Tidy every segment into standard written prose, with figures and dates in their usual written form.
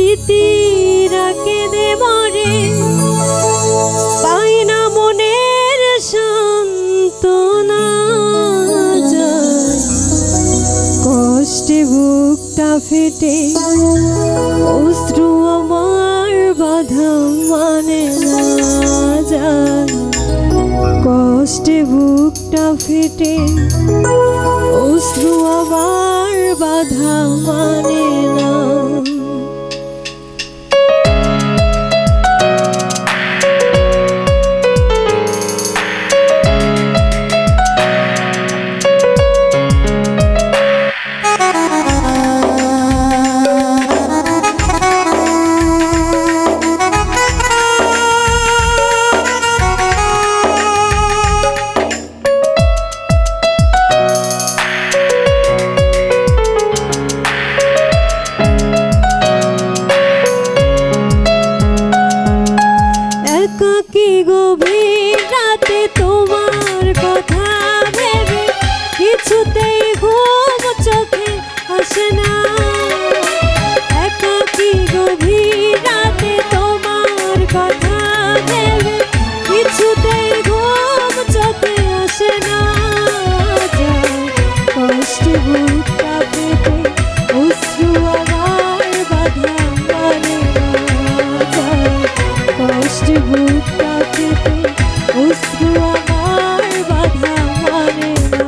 স্মৃতিরা কেঁদে মরে, পাই না মনের সান্ত্বনা যায়। কষ্টে বুকটা ফেটে অশ্রু আমার বাধা মানে না যায়। কষ্টে বুকটা ফেটে অশ্রু আমার বাধা মানে না। একাকী গভীর রাতে তোমার কথা ভেবে কিছুতেই ঘুম চোখে আসে না। একাকী গভীর রাতে তোমার কথা ভেবে কিছুতেই ঘুম চোখে আসে না। কষ্টে বুকটা ফেটে অশ্রু আমার বাধা মানে না। কষ্টে বুকটা ফেটে অশ্রু আমার বাধা মানে না।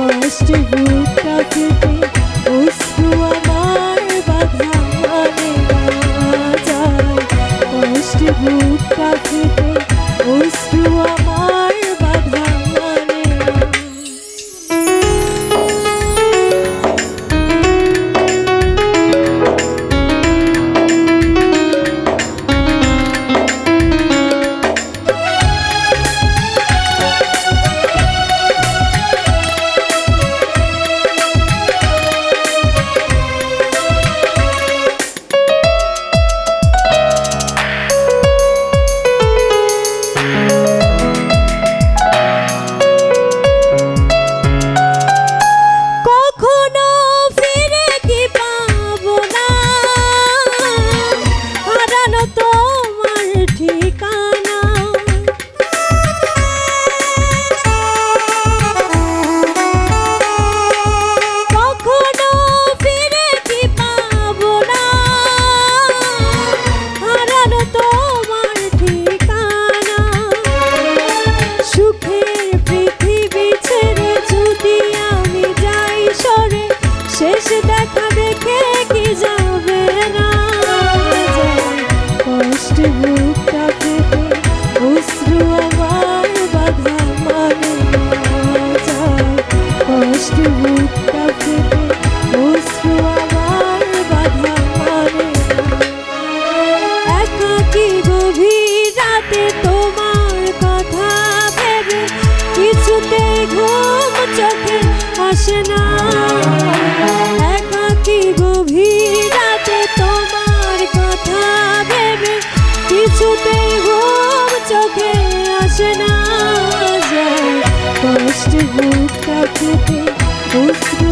কষ্টে বুকটা ফেটে অশ্রু আমার বাধা মানে না যায়। কষ্টে বুকটা ফেটে অশ্রু আমার বাধা মানে না। কষ্টে বুকটা ফেটে অশ্রু আমার বাধা মানে না যায়। কষ্টে বুকটা ফেটে অশ্রু আমার বাধা মানে না। একাকী গভীর রাতে তোমার কথা ভেবে কিছুতেই ঘুম চোখে আসে না। একাকী গভীর রাতে তোমার কথা ভেবে কিছুতেই ঘুম চোখে আসে না যায়। কষ্টে বুকটা ফেটে অশ্রু